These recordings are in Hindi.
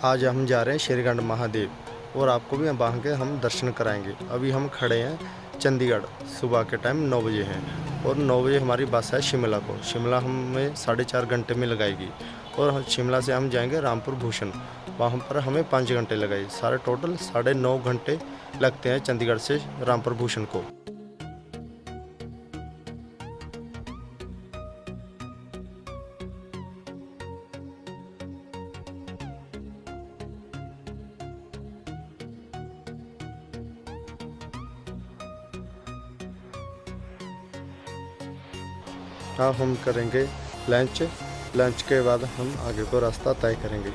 आज हम जा रहे हैं शेरगढ़ महादेव और आपको भी वहाँ के हम दर्शन कराएंगे। अभी हम खड़े हैं चंडीगढ़, सुबह के टाइम 9 बजे है और 9 बजे हमारी बस है शिमला को। शिमला हमें 4.5 घंटे में लगाएगी और शिमला से हम जाएंगे रामपुर भूषण, वहाँ पर हमें 5 घंटे लगाए। सारे टोटल 9.5 घंटे लगते हैं चंडीगढ़ से रामपुर भूषण को। अब हम करेंगे लंच के बाद हम आगे को रास्ता तय करेंगे।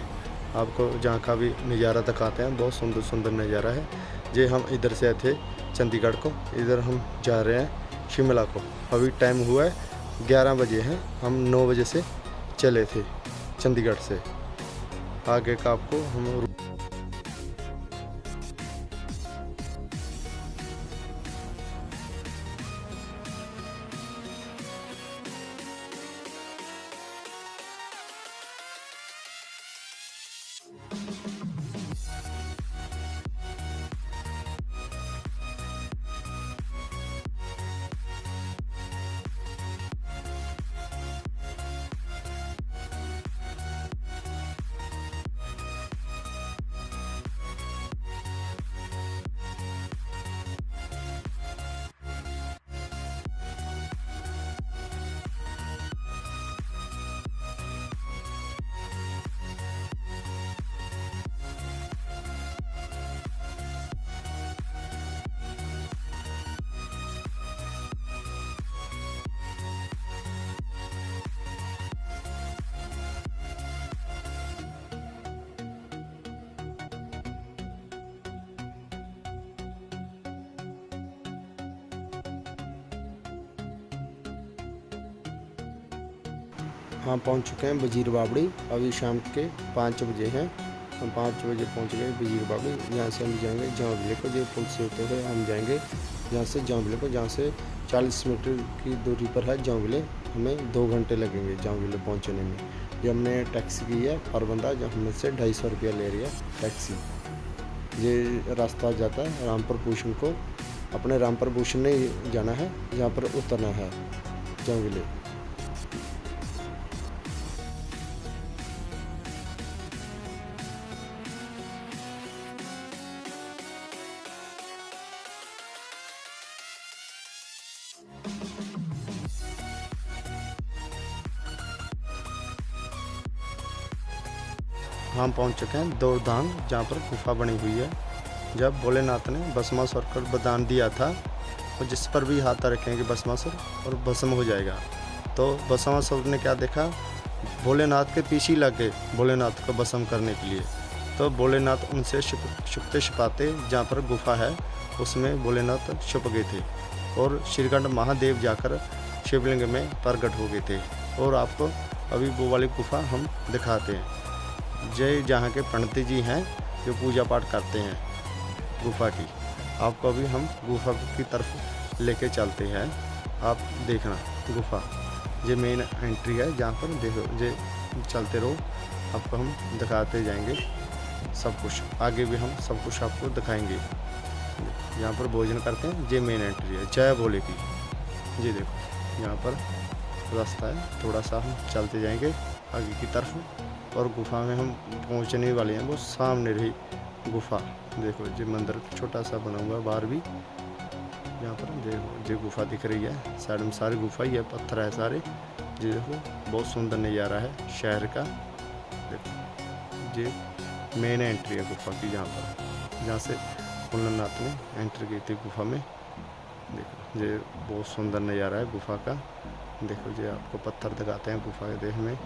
आपको जहाँ का भी नज़ारा दिखाते हैं, बहुत सुंदर सुंदर नज़ारा है। जे हम इधर से आए थे चंडीगढ़ को, इधर हम जा रहे हैं शिमला को। अभी टाइम हुआ है 11 बजे हैं, हम 9 बजे से चले थे चंडीगढ़ से। आगे का आपको हम हाँ पहुँच चुके हैं वजीर बावड़ी। अभी शाम के 5 बजे हैं, हम 5 बजे पहुँच गए वजीर बावड़ी। यहाँ से हम जाएंगे जांवले को, जो पुल से होते हुए हम जाएंगे यहाँ से जांवले को, जहाँ से 40 मीटर की दूरी पर है जांवले। हमें 2 घंटे लगेंगे जांवले पहुँचने में। जो हमने टैक्सी की है पर बंदा, जो हमने से 250 रुपया ले रही है टैक्सी। ये रास्ता जाता है रामपुर भूषण को, अपने रामपुर भूषण ने जाना है, जहाँ पर उतरना है जांवले। हम पहुंच चुके हैं दौड़धाम, जहाँ पर गुफा बनी हुई है। जब भोलेनाथ ने भस्मासुर को वरदान दिया था, और जिस पर भी हाथ रखेंगे भस्मासुर और भस्म हो जाएगा। तो भस्मासुर ने क्या देखा, भोलेनाथ के पीछे लग गए भोलेनाथ को भस्म करने के लिए। तो भोलेनाथ उनसे छुपते छिपाते जहाँ पर गुफा है उसमें भोलेनाथ छुप गए थे और श्रीगढ़ महादेव जाकर शिवलिंग में प्रकट हो गए थे। और आपको अभी वो वाली गुफा हम दिखाते हैं। जय जहाँ के पंडित जी हैं जो पूजा पाठ करते हैं गुफा की, आपको अभी हम गुफा की तरफ लेके चलते हैं। आप देखना गुफा, ये मेन एंट्री है, जहाँ पर देखो ये चलते रहो, आपको हम दिखाते जाएंगे सब कुछ। आगे भी हम सब कुछ आपको दिखाएंगे। यहाँ पर भोजन करते हैं, ये मेन एंट्री है जय भोले की। जी देखो यहाँ पर रास्ता है, थोड़ा सा हम चलते जाएंगे आगे की तरफ और गुफा में हम पहुंचने वाले हैं। वो सामने रही गुफा, देखो ये मंदिर छोटा सा बना हुआ है बाहर भी। यहाँ पर देखो ये गुफा दिख रही है, साइड में सारी गुफा ही है, पत्थर है सारे। ये देखो बहुत सुंदर नज़ारा है शहर का। देखो ये मेन एंट्री है गुफा की, जहाँ से भोलेनाथ ने एंट्री की थी गुफा में। देखो ये बहुत सुंदर नज़ारा है गुफा का। देखो ये आपको पत्थर दिखाते हैं गुफा के देखने में।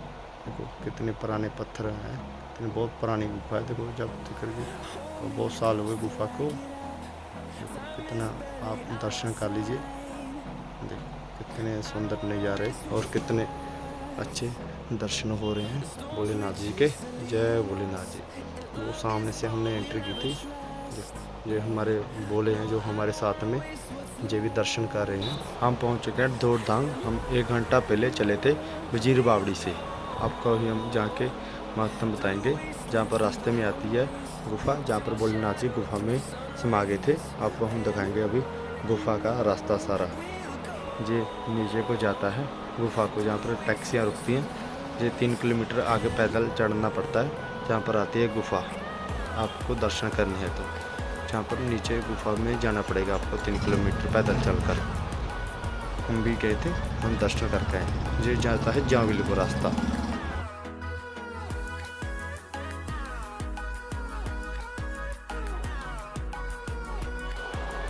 देखो कितने पुराने पत्थर हैं, कितनी बहुत पुरानी गुफा है। देखो जब दिख रही है, बहुत साल हुए गुफा को। देखो कितना, आप दर्शन कर लीजिए। देखो कितने सुंदर नज़ारे और कितने अच्छे दर्शन हो रहे हैं भोलेनाथ जी के। जय भोलेनाथ जी। वो सामने से हमने एंट्री की थी। देखो ये हमारे भोले हैं जो हमारे साथ में, ये भी दर्शन कर रहे हैं। हम पहुंच चुके हैं दौड़धाम। हम 1 घंटा पहले चले थे वजीर बावड़ी से। आपको अभी हम जाके महत्व बताएंगे। जहाँ पर रास्ते में आती है गुफा, जहाँ पर भोलेनाथ जी गुफा में समा गए थे, आपको हम दिखाएंगे अभी गुफा का रास्ता सारा। ये नीचे को जाता है गुफा को, जहाँ पर टैक्सियाँ रुकती हैं। ये 3 किलोमीटर आगे पैदल चढ़ना पड़ता है, जहाँ पर आती है गुफा। आपको दर्शन करने हैं तो जहाँ पर नीचे गुफा में जाना पड़ेगा आपको 3 किलोमीटर पैदल चलकर। हम भी गए थे, हम दर्शन करके आए। ये जाता है जाविल को रास्ता।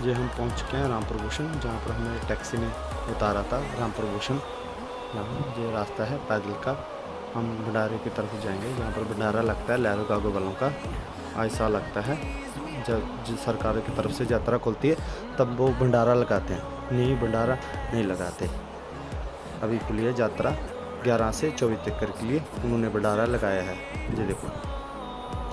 ये हम पहुंच चुके हैं रामपुर भूषण, जहाँ पर हमें टैक्सी ने उतारा था रामपुर भूषण। यहाँ ये रास्ता है पैदल का। हम भंडारे की तरफ जाएंगे, जहाँ पर भंडारा लगता है लहरों गागो वालों का। ऐसा लगता है जब सरकार की तरफ से यात्रा खुलती है तब वो भंडारा लगाते हैं, नहीं भंडारा नहीं लगाते। अभी खुली है यात्रा 11 से 24 तक के लिए उन्होंने भंडारा लगाया है। ये देखो,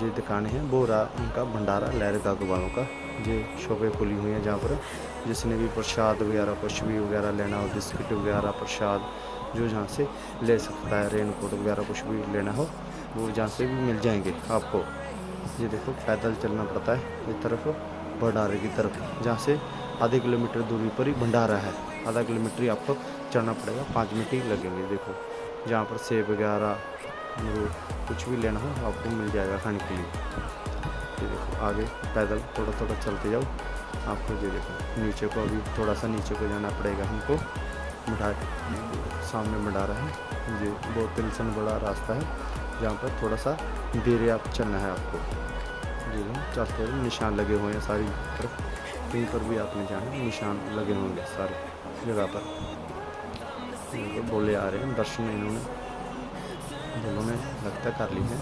ये दुकानें हैं वो उनका भंडारा लहर गागो वालों का। ये शॉपें खुली हुई हैं, जहाँ पर जिसने भी प्रसाद वगैरह कुछ भी वगैरह लेना हो, बिस्किट वगैरह प्रसाद जो जहाँ से ले सकता है, रेनकोट वगैरह कुछ भी लेना हो वो जहाँ से भी मिल जाएंगे आपको। ये देखो पैदल चलना पड़ता है इस तरफ भंडारे की तरफ, जहाँ से आधे किलोमीटर दूरी पर ही भंडारा है। आधा किलोमीटर ही आपको चढ़ना पड़ेगा, 5 मिनट ही लगेंगे। देखो जहाँ पर सेब वगैरह अमरूद कुछ भी लेना हो आपको मिल जाएगा खाने के लिए। ये देखो आगे पैदल थोड़ा थोड़ा चलते जाओ आपको। ये देखो नीचे को अभी थोड़ा सा नीचे को जाना पड़ेगा हमको। सामने भंडारा है। ये बहुत तिलसन बड़ा रास्ता है, जहाँ पर थोड़ा सा धीरे आप चलना है आपको। जी चलते हुए निशान लगे हुए हैं सारी तरफ, कहीं पर भी आपने जाना निशान लगे होंगे सारे जगह पर। तो बोले आ रहे हैं दर्शन इन्होंने दोनों ने लगता कर ली है।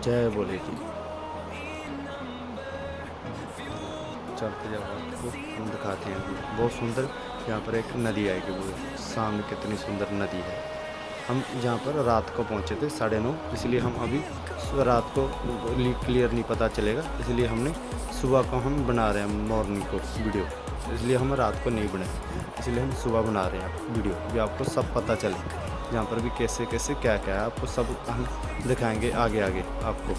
जय बोले की। चलते जाओ आपको हम दिखाते हैं अभी बहुत सुंदर। यहाँ पर एक नदी आएगी, वो सामने कितनी सुंदर नदी है। हम यहाँ पर रात को पहुँचे थे 9:30, इसलिए हम अभी रात को क्लियर नहीं पता चलेगा, इसलिए हमने सुबह को हम बना रहे हैं मॉर्निंग को वीडियो। इसलिए हम रात को नहीं बनाए, इसलिए हम सुबह बना रहे हैं वीडियो, भी आपको सब पता चले यहाँ पर भी कैसे कैसे क्या क्या है। आपको सब हम दिखाएंगे आगे आगे, आपको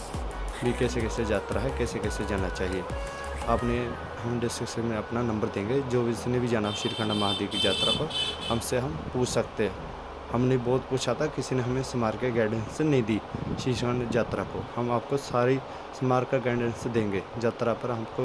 भी कैसे कैसे यात्रा है, कैसे कैसे जाना चाहिए। आपने हम डिस्क्रिप्शन में अपना नंबर देंगे, जो भी जिसने भी जाना हो श्रीखंड महादेव की यात्रा पर हमसे हम पूछ सकते हैं। हमने बहुत पूछा था, किसी ने हमें स्मारक गाइडेंस नहीं दी श्रीखंड यात्रा को। हम आपको सारी स्मारक गाइडेंस देंगे यात्रा पर। हमको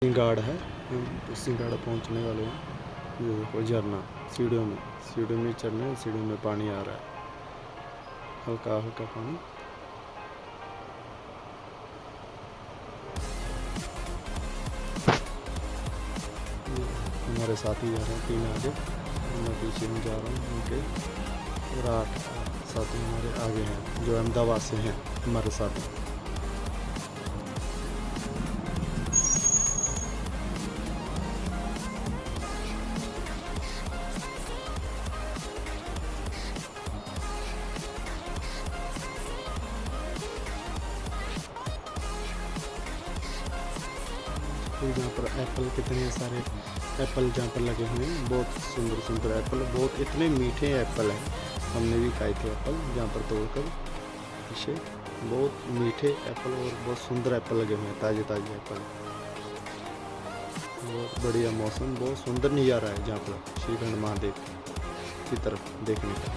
सिंगाड़ है, हम सिंगाड़ा पहुंचने वाले हैं। ये देखो झरना, सीढ़ियों में चढ़ना है, सीढ़ियों में पानी आ रहा है, हल्का हल्का पानी। हमारे साथी जा रहे हैं 3 आगे, मैं पीछे में जा रहा हूँ उनके, और 8 साथी हमारे आगे हैं जो अहमदाबाद से हैं हमारे साथी। यहाँ पर एप्पल, कितने सारे एप्पल जहाँ पर लगे हुए हैं, बहुत सुंदर सुंदर एप्पल, बहुत इतने मीठे एप्पल हैं। हमने भी खाए थे एप्पल जहाँ पर तोड़कर, इसे बहुत मीठे एप्पल और बहुत सुंदर एप्पल लगे हुए हैं, ताज़े ताज़े एप्पल। बहुत बढ़िया मौसम, बहुत सुंदर नज़ारा है जहाँ पर श्रीखंड महादेव की तरफ देखने का।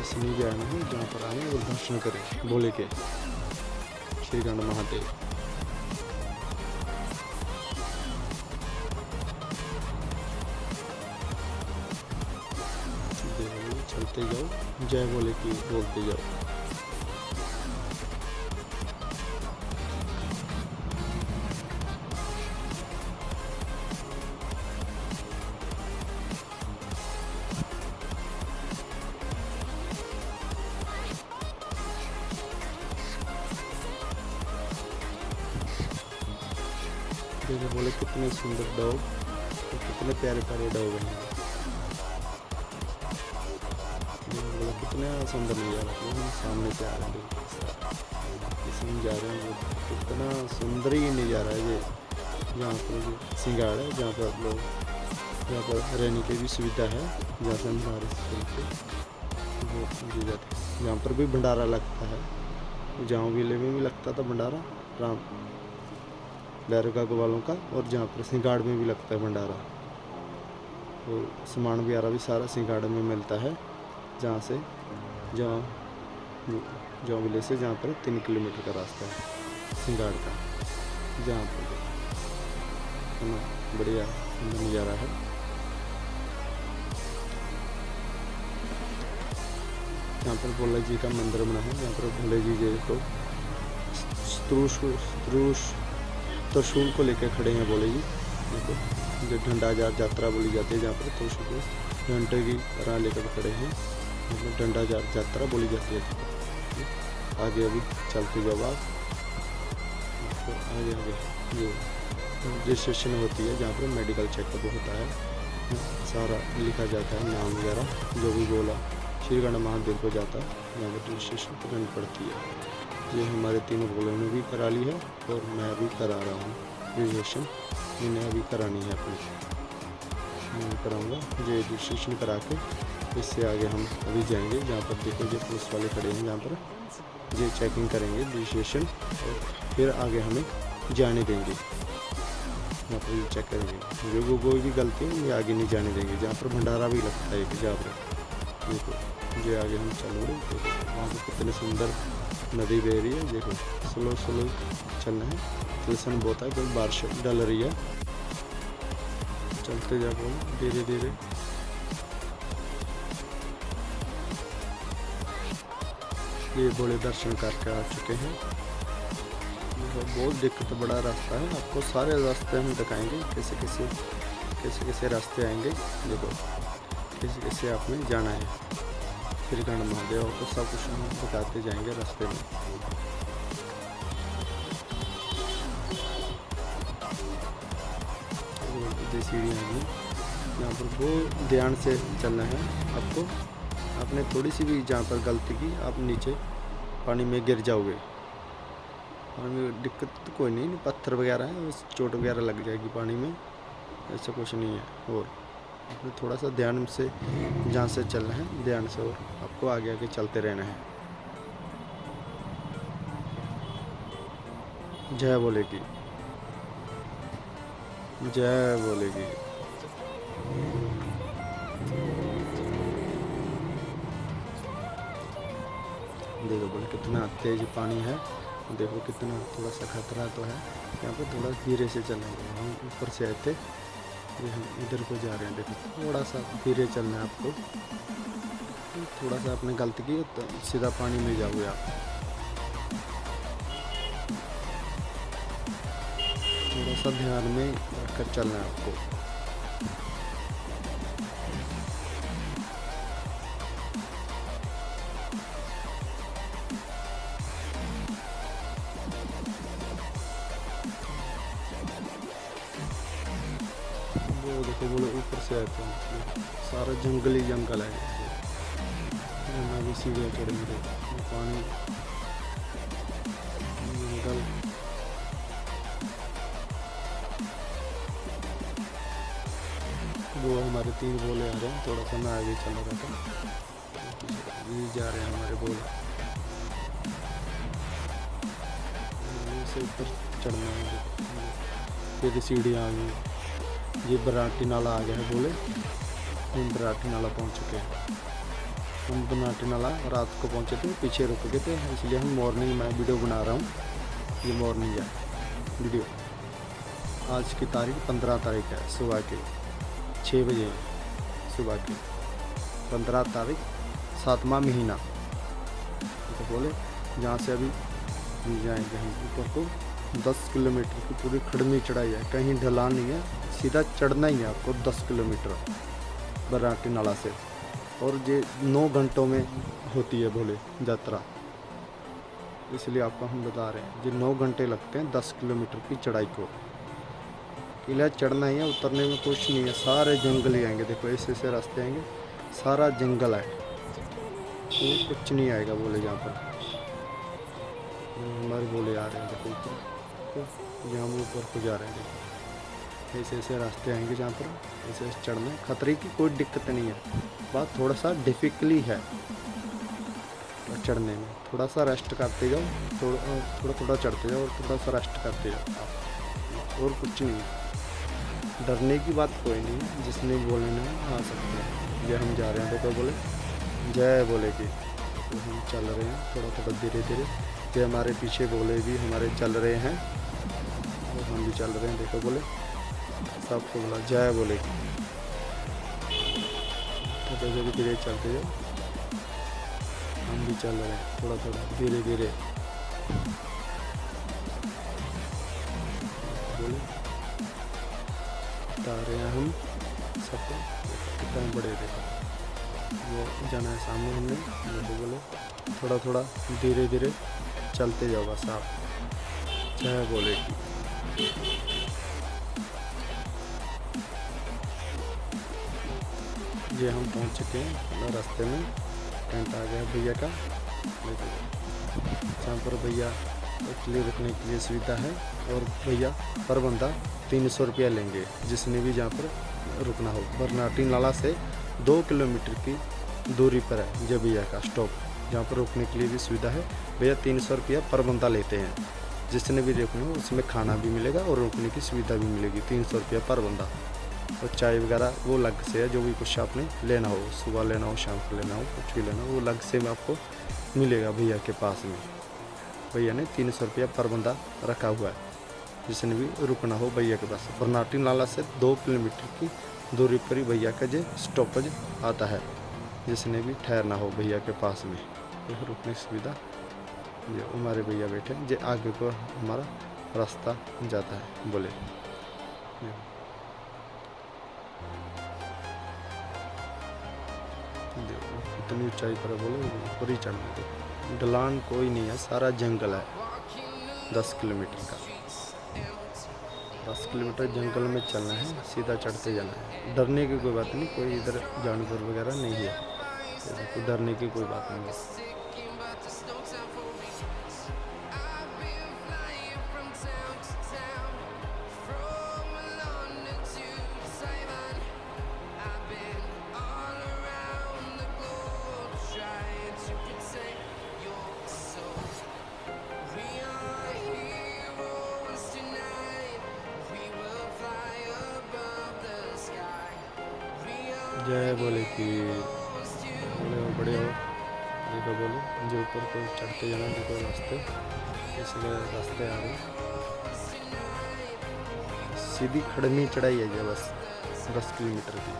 इस नज़ारा है जहाँ पर आए और दर्शन करें भोले के, श्रीखंड महादेव। चलते जाओ, जय बोले की बोलते जाओ। जय बोले कितने सुंदर डॉग, कितने प्यारे प्यारे डॉग हैं। कितना सुंदर नज़ारा, सामने से आ रहे हैं, इसमें जा रहे हैं, कितना सुंदर ही नज़ारा है ये। यहाँ पर जो सिंगाड़ है, जहाँ पर लोग, यहाँ पर रहने की भी सुविधा है, जहाँ से हम बारिश करके वो दी जाती है। यहाँ पर भी भंडारा लगता है, जहाँ विले में भी लगता था भंडारा, राम भैरव वालों का, और जहाँ पर सिंगाड़ में भी लगता है भंडारा। तो सामान वगैरह भी सारा सिंगाड़ में मिलता है, जहाँ से जहाँ विलेज से, जहाँ पर 3 किलोमीटर का रास्ता है सिंगाड़ का, जहाँ पर है ना, बढ़िया सुंदर नज़ारा है। यहाँ पर भोले जी का मंदिर बना है, यहाँ पर भोले जी को त्रिशूल को लेकर खड़े हैं भोले जी। देखो, जो डंडा यात्रा बोली जाती है, जहाँ पर त्रिशूल को घंटे की तरह लेकर खड़े हैं, मतलब डंडा यात्रा बोली जाती है। आगे अभी चलते जाओ आप, तो आगे ये रजिस्ट्रेशन होती है, जहाँ पर मेडिकल चेकअप होता है, सारा लिखा जाता है, नाम वगैरह जो भी बोला श्रीखंड महादेव को जाता है, यहाँ पर रजिस्ट्रेशन करनी पड़ती है। ये हमारे 3 भोले ने भी करा ली है, और मैं भी करा रहा हूँ रजिस्ट्रेशन, इन्हें अभी करानी है अपनी, मैं कराऊँगा। ये रजिस्ट्रेशन करा के इससे आगे हम अभी जाएंगे, जहाँ पर देखो जो पुलिस वाले खड़े हैं, जहाँ पर ये चेकिंग करेंगे रजिस्ट्रेशन, और फिर आगे हमें जाने देंगे। यहाँ पर ये चेक करेंगे, जो कोई भी गलती है ये आगे नहीं जाने देंगे। जहाँ पर भंडारा भी लगता है, जहाँ पर देखो जो आगे हम चलोगे, देखो वहाँ पर कितने सुंदर नदी बह रही है। देखो स्लो स्लो चलना है, फिसलन बहुत है, कोई बारिश डल रही है, चलते जाओ धीरे धीरे। ये भोले दर्शन करके आ चुके हैं। बहुत दिक्कत बड़ा रास्ता है, आपको सारे रास्ते हम दिखाएंगे, कैसे रास्ते आएंगे। देखो कैसे आपने जाना है श्रीखंड महादेव, आपको सब कुछ हम बताते जाएंगे रास्ते में। सीढ़ियाँ हैं, यहाँ पर बहुत ध्यान से चलना है आपको। आपने थोड़ी सी भी जहाँ पर गलती की, आप नीचे पानी में गिर जाओगे। पानी में दिक्कत तो कोई नहीं, पत्थर वगैरह है, चोट वगैरह लग जाएगी पानी में, ऐसा कुछ नहीं है। और आपने थोड़ा सा ध्यान से जहाँ से चलना है, ध्यान से, और आपको आगे आगे चलते रहना है। जय बोलेगी, जय बोलेगी। देखो बोले कितना तेज पानी है, देखो कितना थोड़ा सा खतरा तो है। यहाँ पर थोड़ा धीरे से चलेंगे, हम ऊपर से आए थे, ये हम इधर को जा रहे हैं। देखो थोड़ा सा धीरे चलना है आपको, थोड़ा सा आपने गलती की तो सीधा पानी में जाओगे आप। थोड़ा सा ध्यान में रखकर चलना है आपको। वो देखो बोलो ऊपर से आए थे, सारा जंगल ही जंगल है। मैं भी सीढ़ियाँ चढ़ेंगे, पानी जंगल। वो हमारे 3 बोले आ रहे हैं, थोड़ा सा मैं आगे चला रहा था, ये जा रहे हैं हमारे बोले। से ऊपर चढ़ना है, फिर सीढ़ियाँ आ गई। ये बराटी नाला आ गया है बोले, हम बराटी नाला पहुंच चुके हैं। हम बराटी नाला रात को पहुंचे थे, पीछे रुक गए थे, इसलिए हम मॉर्निंग में वीडियो बना रहा हूँ। ये मॉर्निंग है वीडियो। आज की तारीख 15 तारीख है, सुबह के 6 बजे सुबह के 15 तारीख 7वां महीना। तो बोले जहाँ से अभी जाएंगे हम ऊपर को 10 किलोमीटर की पूरी खड़मी चढ़ाई है, कहीं ढलान नहीं है, सीधा चढ़ना ही है आपको 10 किलोमीटर बराटी नाला से। और ये 9 घंटों में होती है बोले यात्रा, इसलिए आपको हम बता रहे हैं। ये 9 घंटे लगते हैं 10 किलोमीटर की चढ़ाई को। किला चढ़ना ही है, उतरने में कुछ नहीं है, सारे जंगल ही आएंगे। देखो ऐसे ऐसे रास्ते आएंगे, सारा जंगल है, कुछ नहीं आएगा बोले यहाँ पर। हमारे बोले आ रहे हैं देखो ऊपर, यहाँ हम ऊपर को जा रहे हैं। देखो ऐसे ऐसे रास्ते आएंगे जहाँ पर ऐसे ऐसे चढ़ना है, खतरे की कोई दिक्कत नहीं है, बात थोड़ा सा डिफिकल्टी है चढ़ने में। थोड़ा सा रेस्ट करते जाओ, थोड़ा थोड़ा चढ़ते जाओ और थोड़ा सा रेस्ट करते जाओ आप, और कुछ नहीं है। डरने की बात कोई नहीं है, जिसने बोले ना आ सकते हैं। ये हम जा रहे हैं, देखो बोले जय बोले कि तो हम चल रहे हैं थोड़ा थोड़ा धीरे धीरे। ये हमारे पीछे बोले भी हमारे चल रहे हैं और हम भी चल रहे हैं। देखो बोले सबको बोला जय बोले कि थोड़ा धीरे धीरे चलते जाओ, हम भी चल रहे हैं थोड़ा थोड़ा धीरे धीरे। बोले बता रहे हैं हम सबको कितना बड़े। देखो वो जाना है सामने हमने, जैसे बोले थोड़ा थोड़ा धीरे धीरे चलते जाओ बस आप, जय बोले कि। ये हम पहुंच चुके हैं, रास्ते में टेंट आ गया भैया का। जहाँ पर भैया के लिए रुकने के लिए सुविधा है, और भैया पर बंदा 300 रुपया लेंगे जिसने भी जहाँ पर रुकना हो। बरनाटी नाला से 2 किलोमीटर की दूरी पर है जब भैया का स्टॉप, जहाँ पर रुकने के लिए भी सुविधा है। भैया 300 रुपया पर बंदा लेते हैं, जिसने भी रुकना हो उसमें खाना भी मिलेगा और रुकने की सुविधा भी मिलेगी। 300 रुपया पर बंदा, और चाय वगैरह वो अलग से है, जो भी कुछ आपने लेना हो, सुबह लेना हो शाम को लेना हो, कुछ भी लेना हो वो अलग से आपको मिलेगा भैया के पास में। भैया ने 300 रुपया पर बंदा रखा हुआ है, जिसने भी रुकना हो भैया के पास। बरनाटी नाला से 2 किलोमीटर की दूरी पर ही भैया का जो स्टॉपेज आता है, जिसने भी ठहरना हो भैया के पास में। तो रुकने की सुविधा जो हमारे भैया बैठे हैं, जो आगे को हमारा रास्ता जाता है बोले। इतनी ऊंचाई पर बोले ऊपर ही चढ़ना, देखो ढलान कोई नहीं है, सारा जंगल है 10 किलोमीटर का। 10 किलोमीटर जंगल में चलना है, सीधा चढ़ते जाना है। डरने की कोई बात नहीं, कोई इधर जानवर वगैरह नहीं है, तो डरने की कोई बात नहीं है। जय बोले कि बोले हो बड़े हो। देखो बोले जो ऊपर को चढ़ते जाना, देखो रास्ते इसलिए रास्ते आ रहे हैं। सीधी खड़मी चढ़ाई है ये बस 10 किलोमीटर की।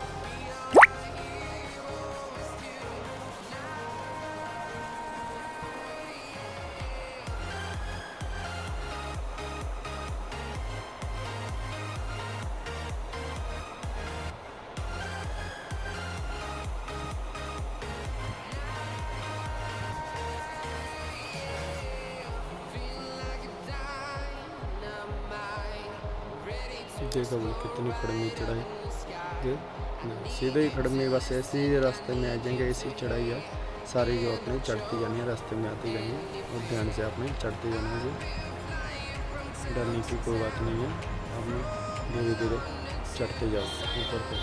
देखो वो कितनी खड़मी चढ़ाई, सीधे ही खड़मी, बस ऐसे ही रास्ते में आ जाएंगे। ऐसी चढ़ाई है सारी जो अपने चढ़ती जानी है, रास्ते में आती जानी है और ध्यान से अपने चढ़ते जाना है। डरने की कोई बात नहीं है, अपने धीरे धीरे चढ़ते जाओ ऊपर को।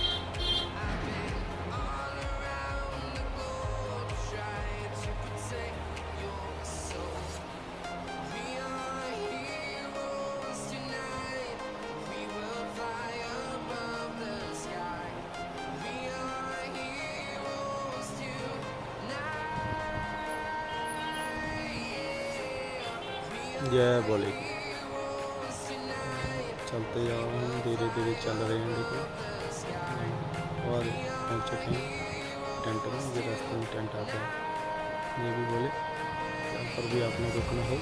जय बोलेगी, चलते जाओ, हम धीरे धीरे चल रहे हैं। देखो और पहुँच चुके हैं टेंट में। ये रास्ते में टेंट आता है। ये भी बोले जहाँ पर भी आपने रुकना हो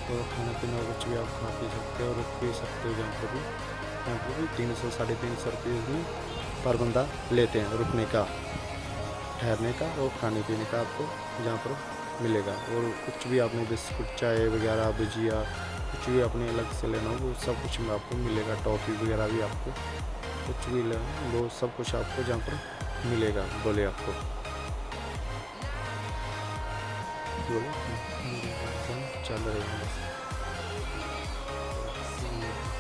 तो खाना पीना कुछ भी आप खा पी सकते हो, रुक भी सकते हो। जहाँ पर भी 300 साढ़े 300 रुपये में पर बंदा लेते हैं रुकने का, ठहरने का और खाने पीने का आपको जहाँ पर मिलेगा। और कुछ भी आपने बिस्कुट, चाय वगैरह, भुजिया, कुछ भी अपने अलग से लेना हो वो सब कुछ में आपको मिलेगा। टॉफ़ी वगैरह भी आपको कुछ भी लेना वो सब कुछ आपको जहाँ पर मिलेगा। बोले आपको बोले चल रहे हैं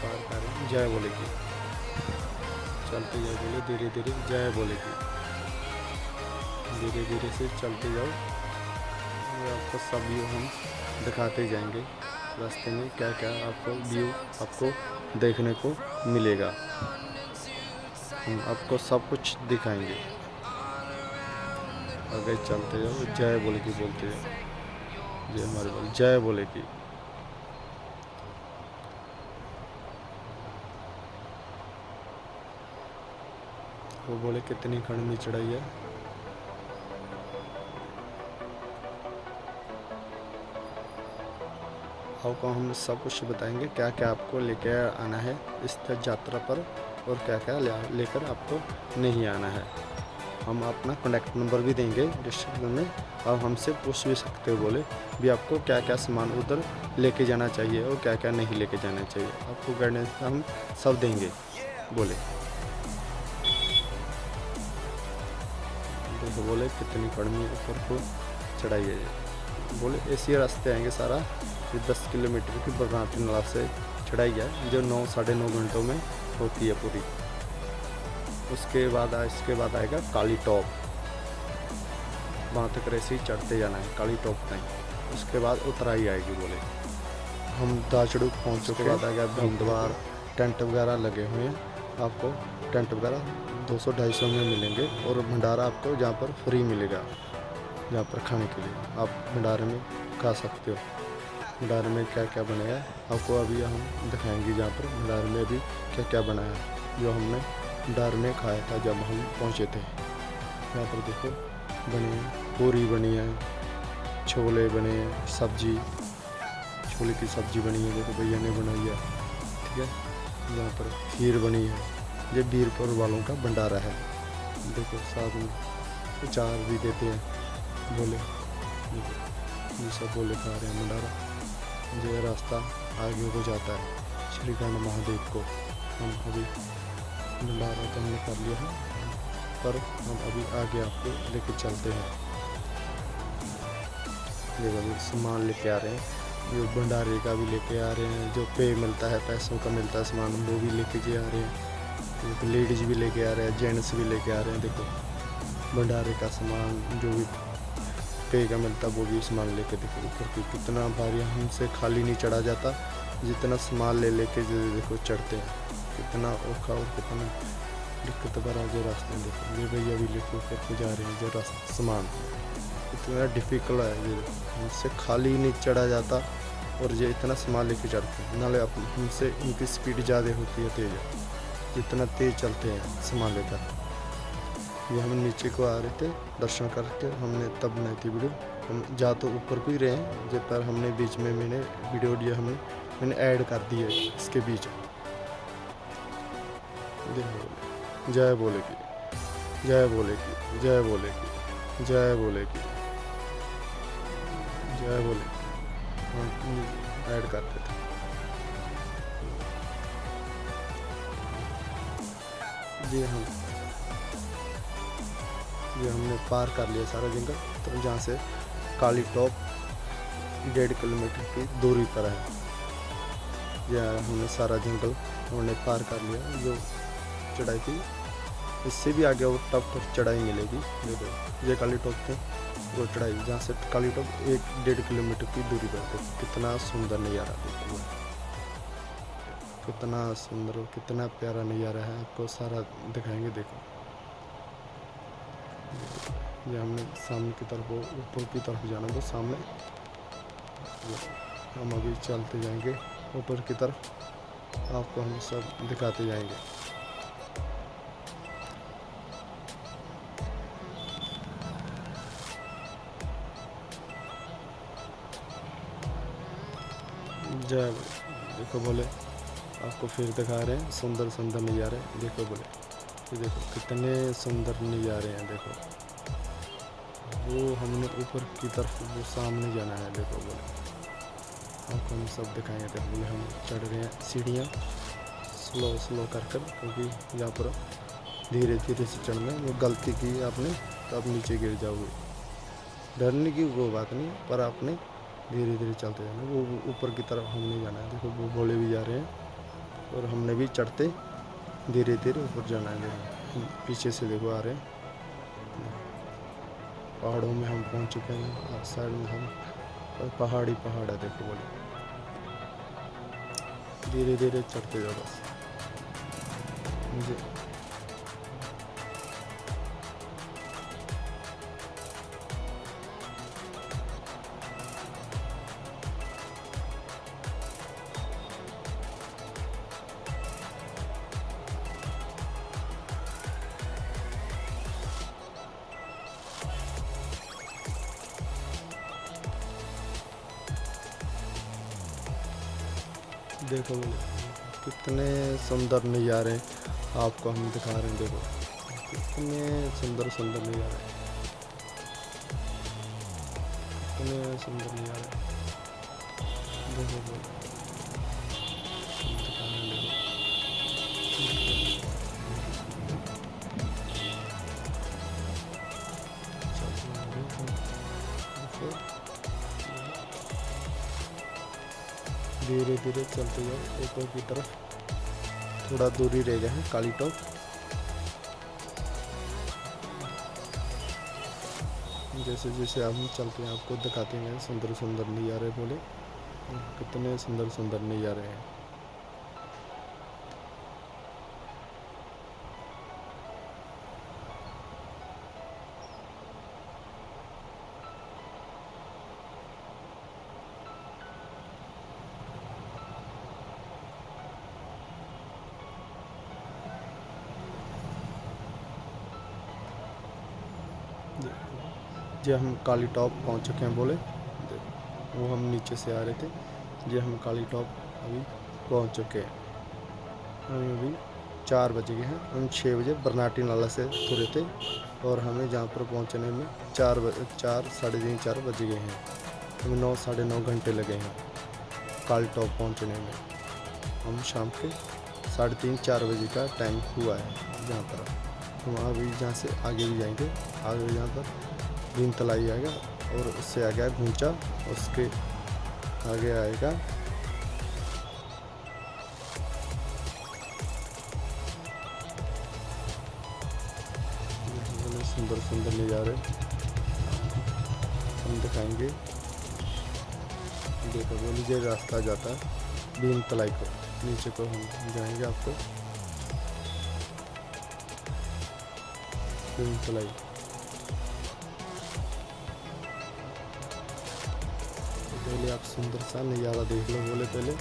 पार कर रहे हैं। जय बोले की चलते जाओ, बोले धीरे धीरे जय बोले की धीरे धीरे से चलते जाओ। आपको सब व्यू हम दिखाते जाएंगे रास्ते में, क्या क्या आपको व्यू आपको देखने को मिलेगा। हम आपको सब कुछ दिखाएंगे। आगे चलते जाओ, जय बोले की बोलते जाओ। जय हमारे बोले जय बोले की। वो बोले कितनी खड़मी चढ़ाई है। आपको हम सब कुछ बताएंगे क्या क्या आपको लेकर आना है इस यात्रा पर और क्या क्या लेकर आपको नहीं आना है। हम अपना कॉन्टैक्ट नंबर भी देंगे डिस्क्रिप्शन में, और हमसे पूछ भी सकते हो बोले भी आपको क्या क्या सामान उधर लेके जाना चाहिए और क्या क्या नहीं लेके जाना चाहिए। आपको गाइडेंस हम सब देंगे बोले। देखो बोले कितनी कड़मी ऊपर को चढ़ाई है। बोले ऐसे रास्ते आएंगे सारा। ये 10 किलोमीटर की बरनाती नाला से चढ़ाई है जो 9 साढ़े 9 घंटों में होती है पूरी। इसके बाद आएगा काली टॉप, वहाँ तक ऐसे ही चढ़ते जाना है काली टॉप तक। उसके बाद उतराई आएगी। बोले हम दाचड़ू पहुँच चुके बाद आ गया भीमद्वार। टेंट वगैरह लगे हुए हैं, आपको टेंट वगैरह 200-250 में मिलेंगे और भंडारा आपको जहाँ पर फ्री मिलेगा। जहाँ पर खाने के लिए आप भंडारे में खा सकते हो। भंडारे में क्या क्या बनाया आपको अभी हम दिखाएंगे। जहाँ पर भंडारे में अभी क्या क्या बनाया जो हमने भंडारे में खाया था जब हम पहुँचे थे। यहाँ पर देखो बनी पूरी बनी है, छोले बने हैं, सब्जी छोले की सब्जी बनी है, देखो भैया ने बनाई है। ठीक है, यहाँ पर खीर बनी है। ये बीरपुर वालों का भंडारा है। देखो साथ में अचार भी देते हैं। बोले ये सब बोले खा रहे हैं भंडारा। जो रास्ता आगे हो जाता है श्री गंड महादेव को। हम अभी भंडारा तो हमने कर लिया है, पर हम अभी आगे आपको लेके चलते हैं। ये अभी सामान लेके आ रहे हैं, जो भंडारे का भी लेके आ रहे हैं, जो पे मिलता है पैसों का मिलता है सामान वो भी लेके आ रहे हैं। तो लेडीज़ भी लेके आ रहे हैं, जेंट्स भी लेके आ रहे हैं। देखो भंडारे का सामान जो भी पे का मिलता वो भी सामान लेके देखो ऊपर की कितना भारी हमसे खाली नहीं चढ़ा जाता। जितना सामान ले लेके देखो चढ़ते हैं, कितना औखा और कितना दिक्कत भरा जो रास्ते में। देखो ये भैया भी लेके ऊपर को जा रहे हैं। जो रास्ता सामान इतना डिफिकल्ट है, ये हमसे खाली नहीं चढ़ा जाता। और ये इतना सामान लेके चढ़ते हैं, नाले हमसे इनकी स्पीड ज़्यादा होती है, तेज़, जितना तेज़ चलते हैं सामान लेकर। ये हम नीचे को आ रहे थे दर्शन करके, हमने तब बनाई थी वीडियो। हम जा तो ऊपर को ही रहे हैं, जब पर हमने बीच में मैंने वीडियो मैंने ऐड कर दी है इसके बीच। जय बोलेगी, जय बोलेगी, जय बोलेगी, जय बोलेगी, जय बोलेगी, हम ऐड करते थे। ये हमने पार कर लिया सारा जंगल। तो जहाँ से काली टॉप 1.5 किलोमीटर की दूरी पर है। यह हमने सारा जंगल हमने पार कर लिया। जो चढ़ाई थी इससे भी आगे वो टॉप चढ़ाई मिलेगी। देखो ये काली टॉप थे वो चढ़ाई, जहाँ से काली टॉप 1.5 किलोमीटर की दूरी पर थे। कितना सुंदर नज़ारा देखो, कितना सुंदर, कितना प्यारा नज़ारा है, आपको सारा दिखाएंगे। देखो ये हमने सामने की तरफ, ऊपर की तरफ जाना तो सामने हम अभी चलते जाएंगे ऊपर की तरफ, आपको हम सब दिखाते जाएंगे। जय देखो बोले, आपको फिर दिखा रहे हैं सुंदर सुंदर नज़ारे। देखो बोले, ये देखो कितने सुंदर नज़ारे हैं। देखो वो हमने ऊपर की तरफ वो सामने जाना है। देखो बोले, आपको हम सब दिखाएंगे। देखो बोले, हम चढ़ रहे हैं सीढ़ियाँ स्लो स्लो कर कर, क्योंकि यहाँ पर धीरे धीरे से चढ़ना है। वो गलती की आपने तो आप नीचे गिर जाओगे। डरने की वो बात नहीं, पर आपने धीरे धीरे चलते जाना। वो ऊपर की तरफ हमने जाना है। देखो वो बोले भी जा रहे हैं और हमने भी चढ़ते धीरे धीरे ऊपर जाना है। देखो पीछे से देखो आ रहे हैं, पहाड़ों में हम पहुंच चुके हैं। साइड में हम पहाड़ है। देखो बोले, धीरे धीरे चढ़ते जाओ बस। मुझे देखो कितने सुंदर नज़ारे आपको हम दिखा रहे हैं। देखो कितने सुंदर सुंदर नज़ारे, कितने सुंदर नज़ारे। देखो दिखा रहे हैं। धीरे धीरे चलते जाओ ऊपर की तरफ, थोड़ा दूरी रह गया है काली टॉप। जैसे जैसे हम चलते हैं आपको दिखाते हैं सुंदर सुंदर नज़ारे। बोले कितने सुंदर सुंदर नज़ारे हैं। जे हम काली टॉप पहुंच चुके हैं। बोले वो हम नीचे से आ रहे थे, जे हम काली टॉप अभी पहुंच चुके हैं। हम अभी 4 बज गए हैं। हम 6 बजे बरनाटी नाला से तुरे थे और हमें जहाँ पर पहुंचने में 4 साढ़े 3 4 बज गए हैं। हमें 9 साढ़े 9 घंटे लगे हैं काली टॉप पहुँचने में। हम शाम के 3:30 4 बजे का टाइम हुआ है जहाँ पर। हम अभी जहाँ से आगे भी जाएंगे, आगे जहाँ पर भीम तलाई आएगा और उससे आगे आएगा घूंचा, उसके आगे आएगा सुंदर सुंदर नज़ारे हम दिखाएंगे। देखो वो नीचे रास्ता जाता है भीम तलाई को, नीचे को हम जाएंगे आपको भीम तलाई। पहले आप सुंदर सा नज़ारा देख लो। बोले पहले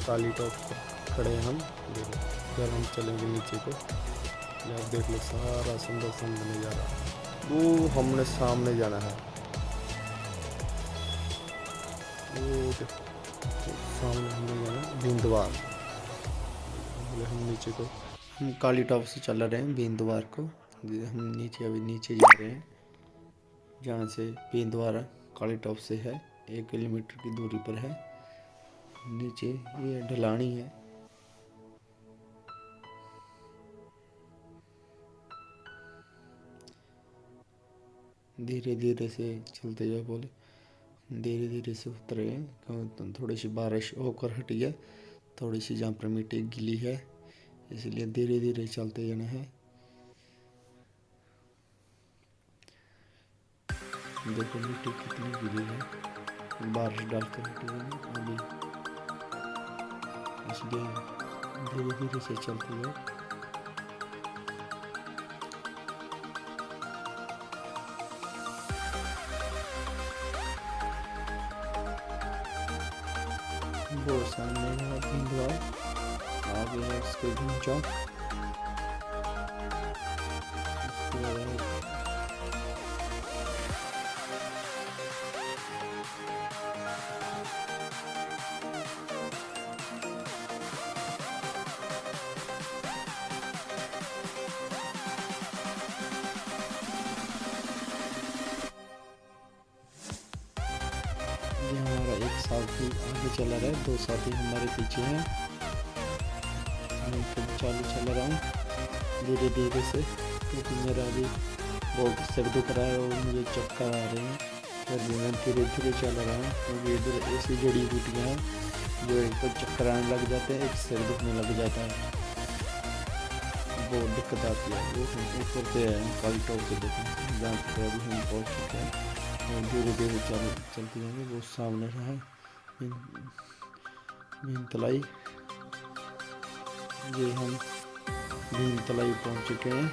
काली टॉप पर खड़े हैं हम। देखो जब हम चलेंगे नीचे को ये आप देख लो सारा सुंदर सुंदर नज़ारा। वो हमने सामने जाना है, वो देखो सामने हमने जाना है बिंदवार। बोले हम नीचे को, हम काली टॉप से चल रहे हैं बिंदवार को। हम नीचे अभी नीचे जा रहे हैं, जहाँ से बिंदवार काली टॉप से है 1 किलोमीटर की दूरी पर है। नीचे ये ढलानी है। धीरे धीरे से चलते जाओ। बोले धीरे धीरे से उतरे हैं, थोड़ी सी बारिश होकर हटी है, थोड़ी सी जहाँ पर मिट्टी गीली है, इसलिए धीरे धीरे चलते जाना है। देखो मिट्टी कितनी गीली है, बारिश डालकर हटी है अभी, इसलिए धीरे धीरे से चलते जाओ। वो सामने है बिंदवार, आगे है उसके चौक। ये हमारा एक साथी आगे चला रहा है, 2 साथी हमारे पीछे हैं। मैं फिर चालू चल रहा हूँ धीरे धीरे से, क्योंकि मेरा अभी बहुत सिर दुख रहा है और मुझे चक्कर आ रहे हैं। फिर भी मैं धीरे धीरे चल रहा हूँ, क्योंकि इधर ऐसी जड़ी बूटियाँ हैं जो एक तो चक्कर आने लग जाते हैं, एक सिर दुखने लग जाता है, बहुत दिक्कत आती है। वो हम ऊपर से हैं काली टॉप से, देखो जहाँ पर अभी हम पहुँच चुके हैं और धीरे धीरे चलते जाएंगे। वो सामने है भीमतलाई। ये हम भीमतलाई पहुँच चुके हैं,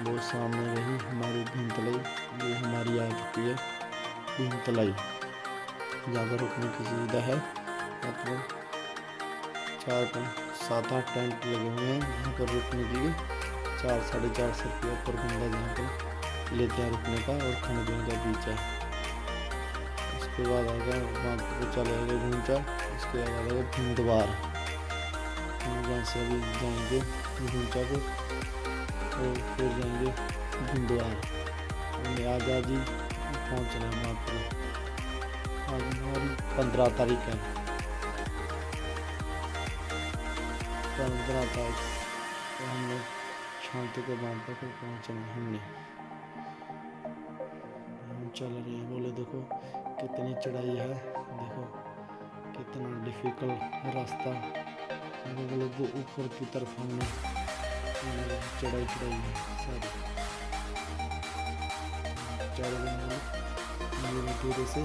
वो सामने रही हमारी भीमतलाई। ये हमारी आ चुकी है भीमतलाई, जहाँ पर रुकने की सुविधा है। मतलब 4-7-8 टेंट लगे हुए हैं यहाँ पर रुकने के लिए। 400-450 रुपये पर बंदा जहाँ पर लेते हैं रुकने का, और खाने पीने का बीच है। उसके बाद आएगा वहाँ पर चले आएगा घूमचा, उसके बाद आएगा बिंदवार, जहाँ से अभी जाएंगे घूमचा को और फिर जाएंगे बिंदवार। हमें आज ही पहुँचना है वहाँ पर। आज हमारी 15 तारीख है, 15 तारीख तो हमने शांति के बाद तक पहुँचना है। हमने हम चल रहे हैं। बोले देखो कितनी चढ़ाई है, देखो कितना डिफ़िकल्ट रास्ता। बोले वो ऊपर की तरफ हमने चढ़ाई है सारी, चढ़ गए धीरे से।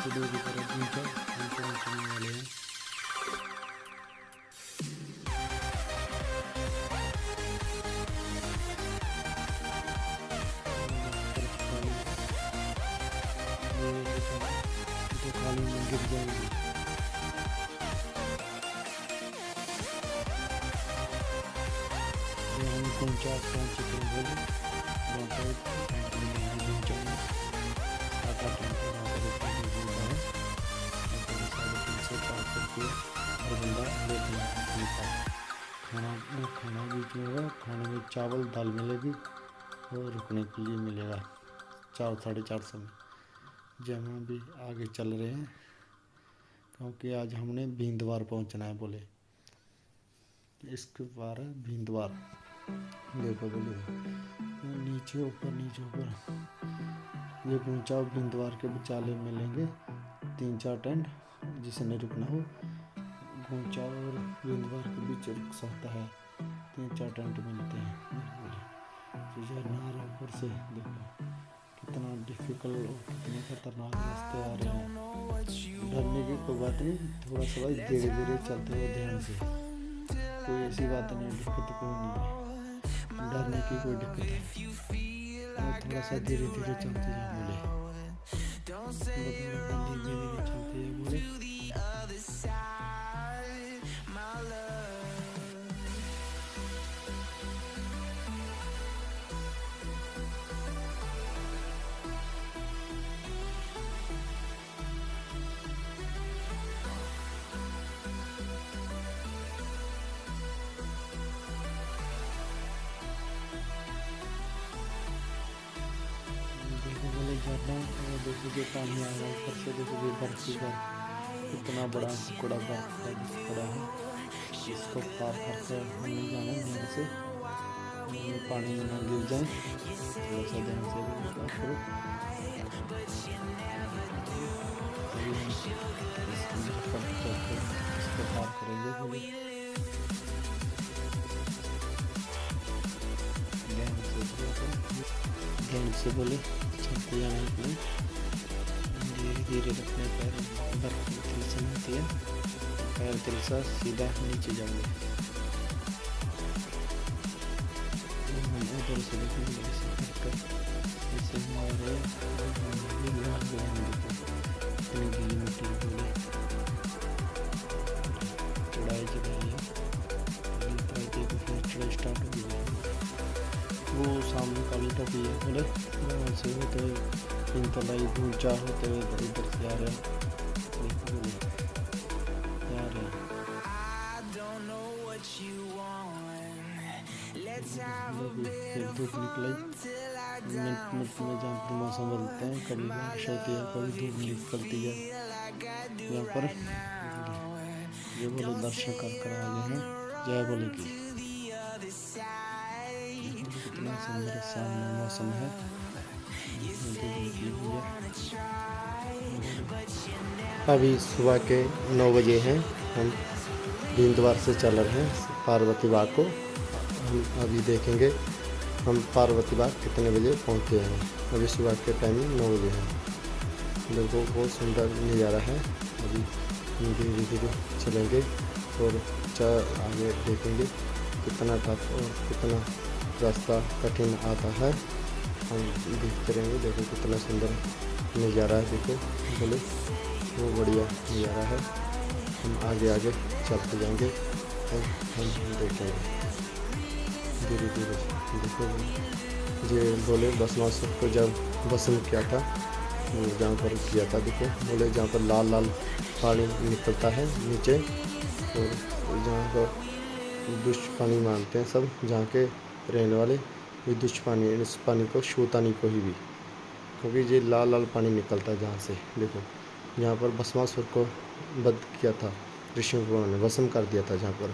दूरी पर नीचे चलने वाले हैं। तो खाली में गिर जाएंगे। हम 3-4-5 चक्कर बोले वहाँ पर 7-8 और बंदा लेता खाना बीच में होगा। खाने में चावल दाल मिलेगी और रुकने के लिए मिलेगा 400-450 में। जब हम भी आगे चल रहे हैं, क्योंकि आज हमने बिंदवार पहुंचना है। बोले इसके बारे बिंदवार देखो बोले नीचे ऊपर ये पहुँचा बिंदवार के विचाले मिलेंगे 3-4 टेंट जिसे नहीं रुकना हो। पहुँचा और बिंदवार के बीच रुक सकता है, 3-4 टेंट मिलते हैं। झरना ऊपर से देखो कितना डिफिकल्ट और कितने खतरनाक रास्ते आ रहे हैं। डरने की कोई बात नहीं, थोड़ा सा धीरे धीरे चलते हुए ध्यान से, कोई ऐसी बात नहीं, दिक्कत कोई नहीं है, डरने की कोई दिक्कत है। और थोड़ा सा धीरे धीरे चलते जाओ बोले, धीरे धीरे चलते जाओ बोले। झरना और देखिए पानी आ रहा है ऊपर से, देखिए बर्फ की बर्फ, इतना बड़ा टुकड़ा बर्फ का पड़ा है, इसको पार करके हमें जाना है ध्यान से, पानी में ना गिर जाए, थोड़ा सा ध्यान से करो। इसको पार करेंगे ध्यान से बोले, चलते जाना है, धीरे धीरे रखने पैर, बर्फ तिलसन होती है, पैर तिलसा सीधा नीचे जाओगे। उधर से देखेंगे ऐसे हमारे इतनी गीली मिट्टी बोले, चढ़ाई चढ़ाई है, फिर चढ़ाई स्टार्ट हो गई। वो सामने काली टोपी है बोले, वहाँ से होते हुए 3 तलाई ऊंचा होते हुए इधर से आ रहे हैं, फिर धूप निकलाई मिनट में जहाँ पर मौसम बदलते हैं, कभी बारिश होती है, कभी धूप निकलती है। यहाँ पर ये बोले दर्शन कर आ गए हैं, जय बोले की। कितना सुंदर सामने मौसम है, अभी सुबह के 9 बजे हैं, हम बिंदवार से चल रहे हैं पार्वती बाग को। हम अभी देखेंगे हम पार्वती बाग कितने बजे पहुंचे हैं। अभी सुबह के टाइमिंग 9 बजे है। देखो बहुत सुंदर नज़ारा है। अभी धीरे धीरे चलेंगे और आगे देखेंगे कितना टफ और कितना रास्ता कठिन आता है, हम देखते रहेंगे। देखो कितना सुंदर नज़ारा है, देखो बोले वो बढ़िया नज़ारा है। हम आगे आगे चलते जाएंगे और हम देखेंगे धीरे धीरे। देखो ये बोले भस्मासुर को जब भस्म किया था, वो जहाँ पर किया था, देखो बोले जहाँ पर लाल लाल पानी निकलता है नीचे, और जहाँ पर दुष्ट पानी मानते हैं सब, जहाँ के रहने वाले ये दुष्ट पानी, इस पानी को छूता नहीं कोई भी, क्योंकि ये लाल लाल पानी निकलता है जहाँ से। देखो यहाँ पर भस्मासुर को वध किया था, ऋषि भगवान ने भस्म कर दिया था जहाँ पर।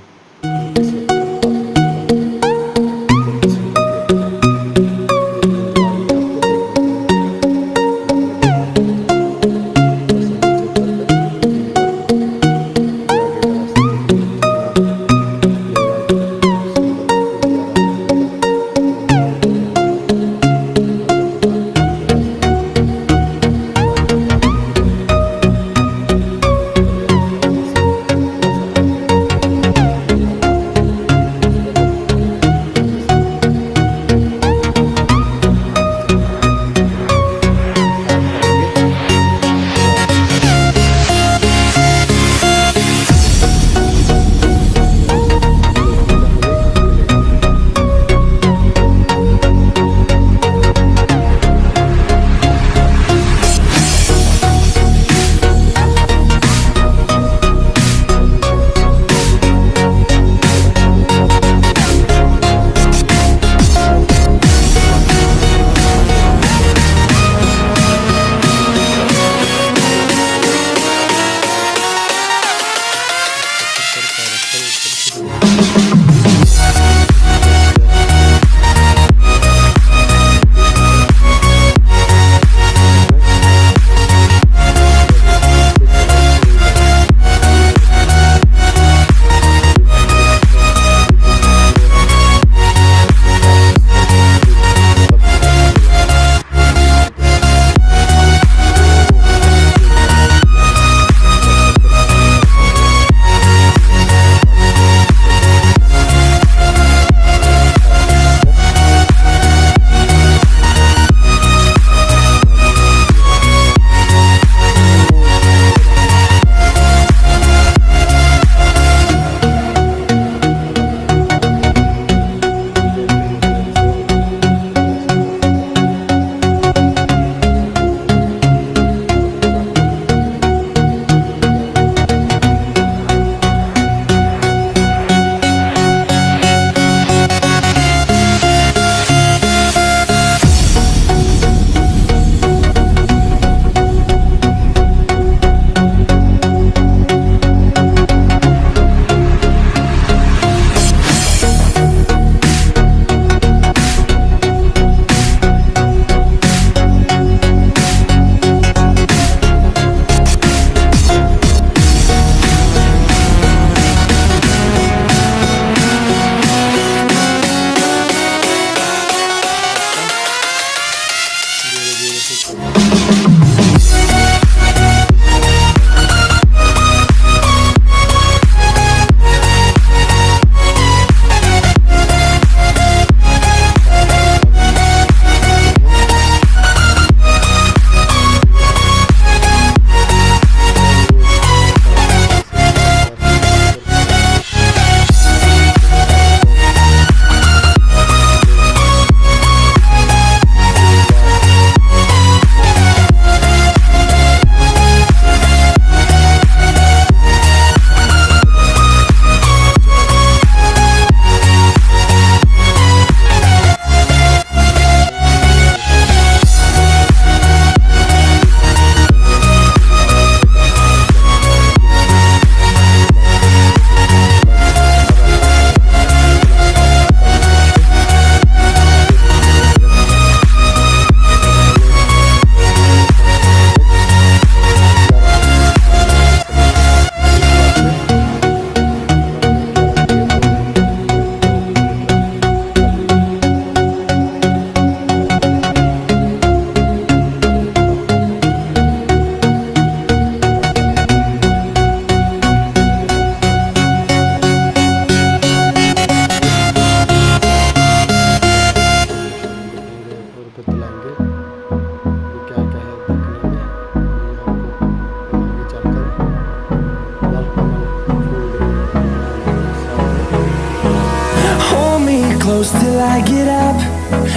close till I get up.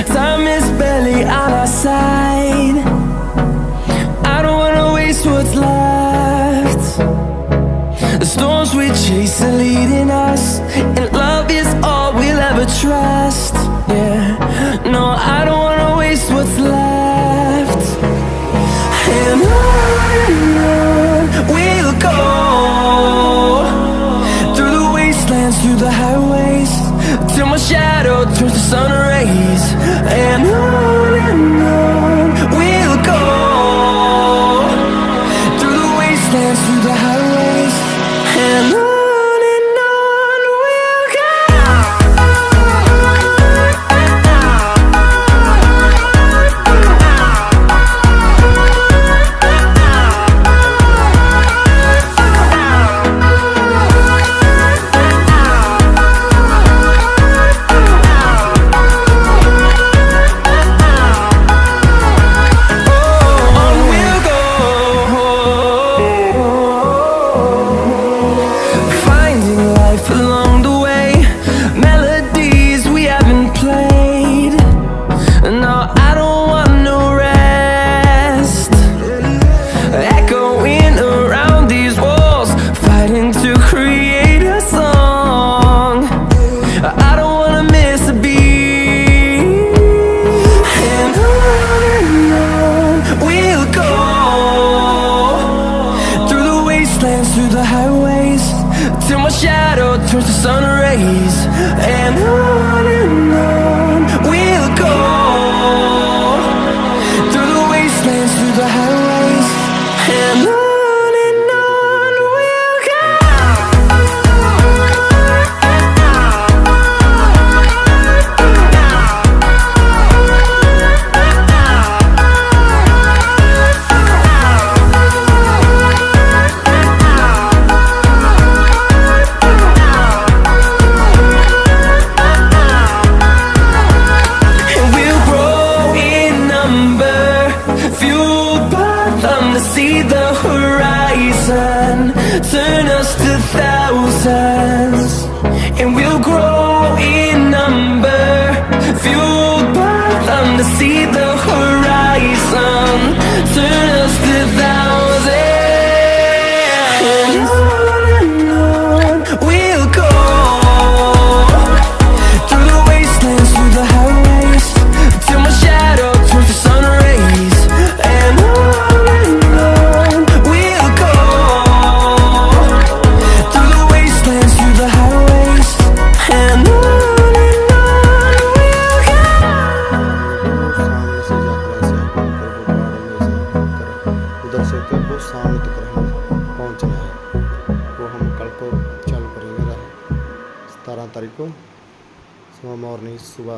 Time is barely on our side. I don't wanna waste what's left. The storms we chase are leading us, and love is all we'll ever trust. Yeah, no, I don't wanna waste what's left. And on we'll go, through the wastelands, through the highways, till my shadow turns to sun rays. And on we'll go, through the wastelands, through the highways, and on we'll go. Along the way, melodies we haven't played. No, I don't want no rest. Echoing around these walls, fighting to create a song. I don't wanna miss a beat. And on we'll go, through the wastelands, through the highways, till my shadow turns to sun rays. And on we'll go, through the wastelands, through the highways, and on we'll go. See the horizon turn us to thousands, and we'll grow in number, fueled by them to see the horizon turn us to thousands. And on we'll go, through the wastelands, through the highways, till my shadow turns to sun rays. And we'll go, through the wastelands, through the highways, and on we'll go. उधर से तो वो सामने तक पहुंचना है, वो हम कल को चालू करेंगे 17 तारीख को सुबह मॉर्निंग सुबह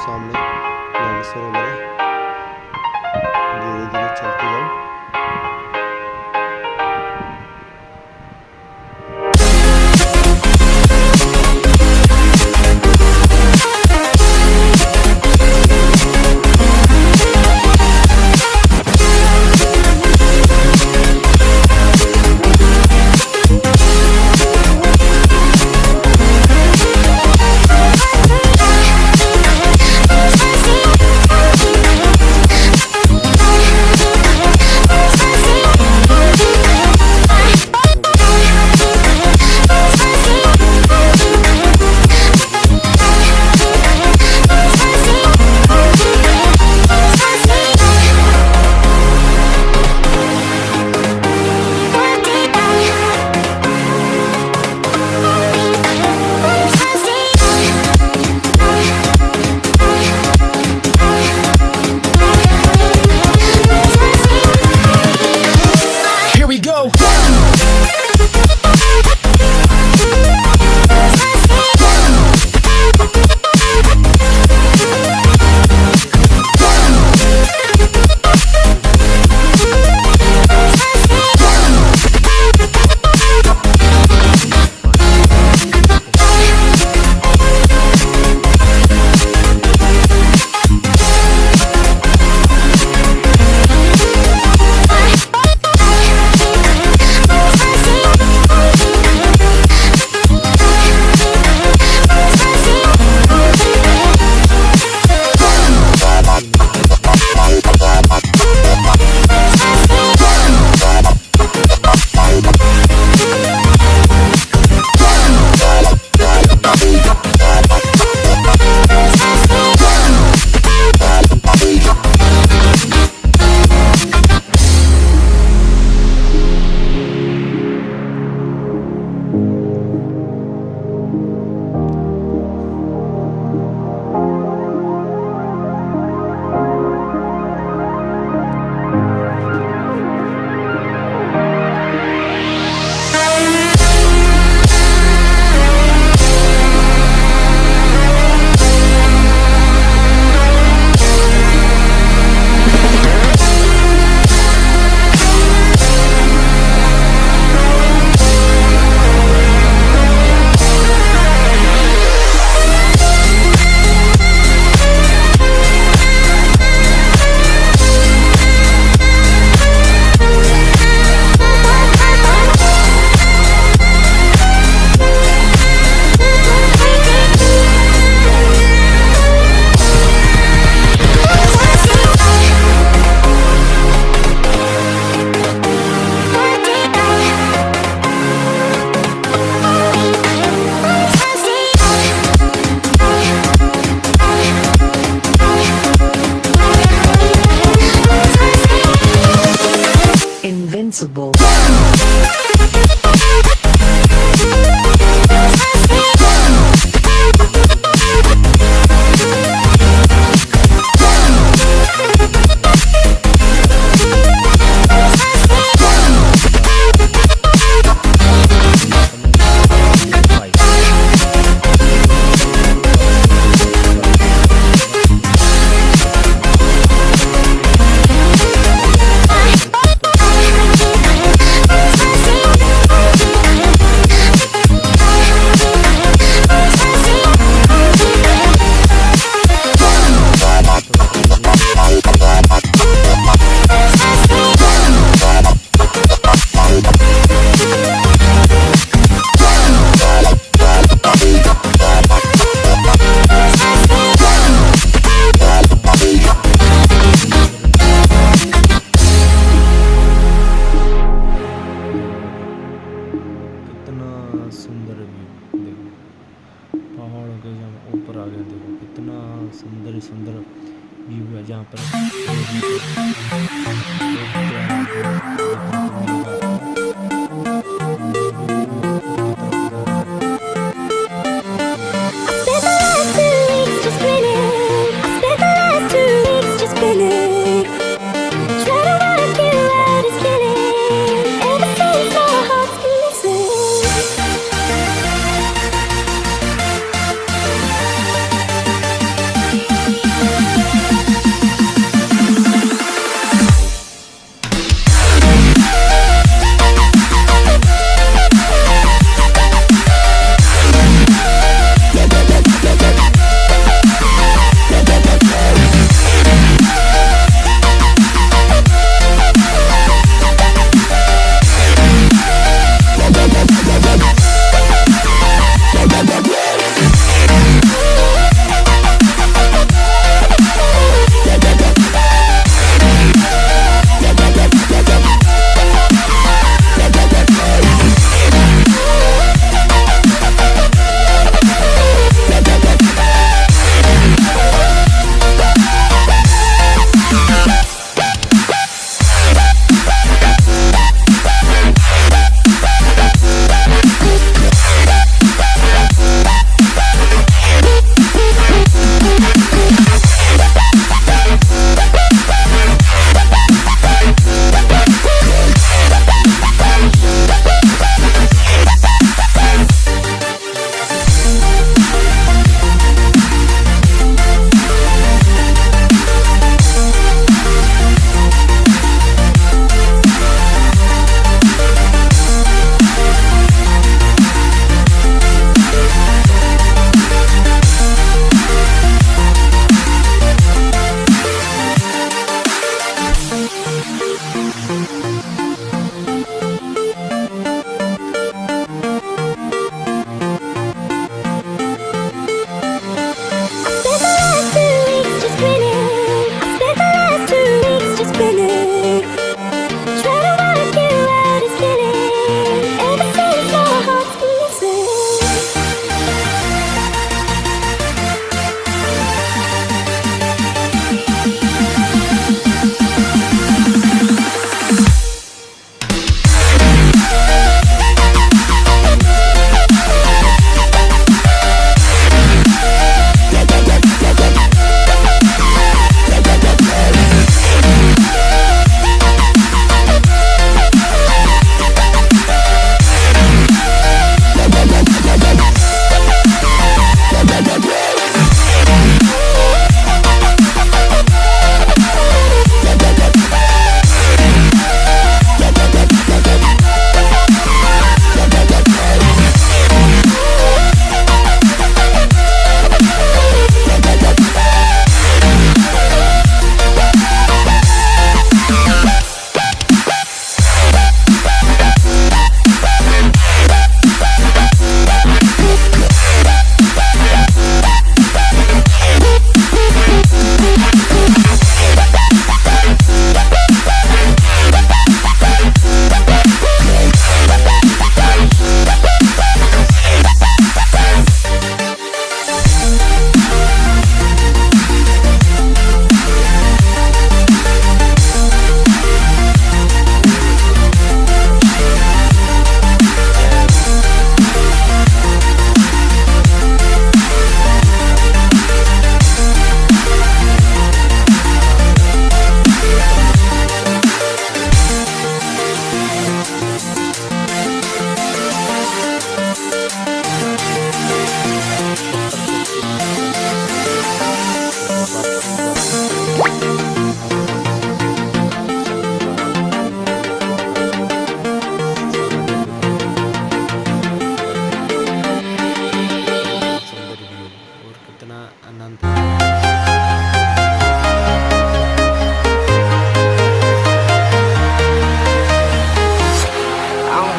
सामने नैन सरोवर है। धीरे धीरे चलते जाओ। Invincible.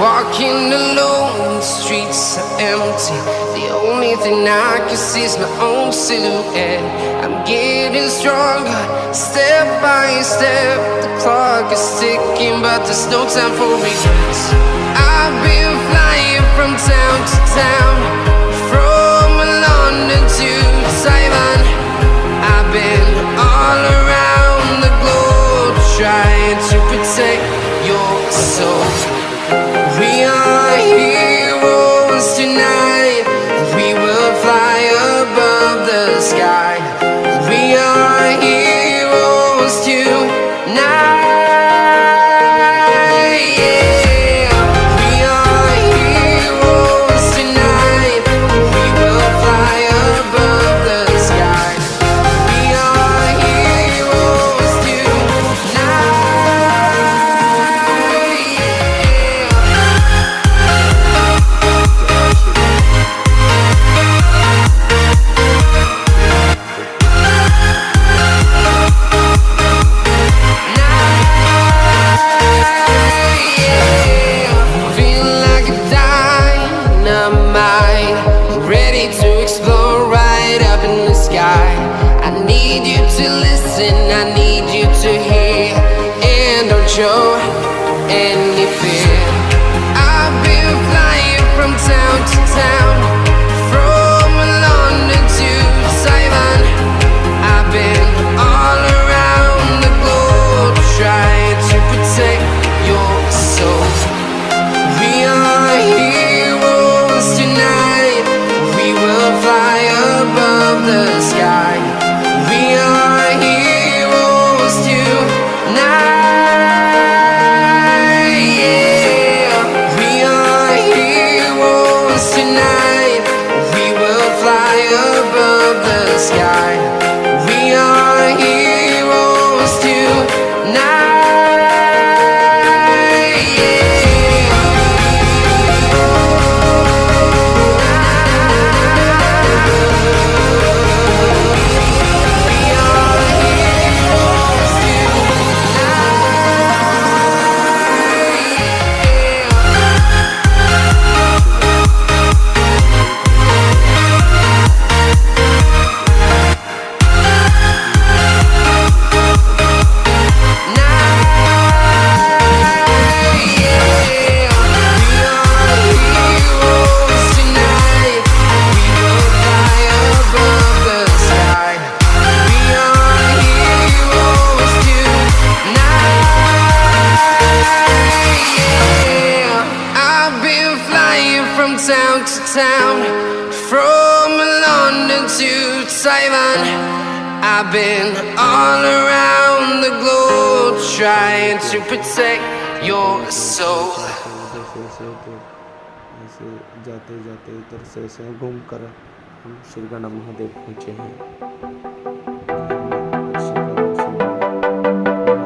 Walking alone, the streets are empty. The only thing I can see is my own silhouette. I'm getting stronger, step by step. The clock is ticking, but there's no time for regrets. I've been flying from town to town, from London to Taiwan. I've been all around the globe, trying to protect your soul. We are heroes tonight. We will fly above the sky. We are heroes tonight. Yeah. We are heroes tonight. We will fly above the sky. We are heroes tonight. I need you to hear and don't show any fear. I've been flying from town to town, from London to Taiwan. I've been all around the globe, trying to protect your soul. We are heroes tonight. We will fly above the sky. We are heroes tonight. Yeah. We are heroes tonight. town to town, from London to Taiwan. I've been all around the globe trying to protect your soul. ऐसे जाते जाते इधर से घूम कर हम श्री गणा महादेव पहुँचे हैं।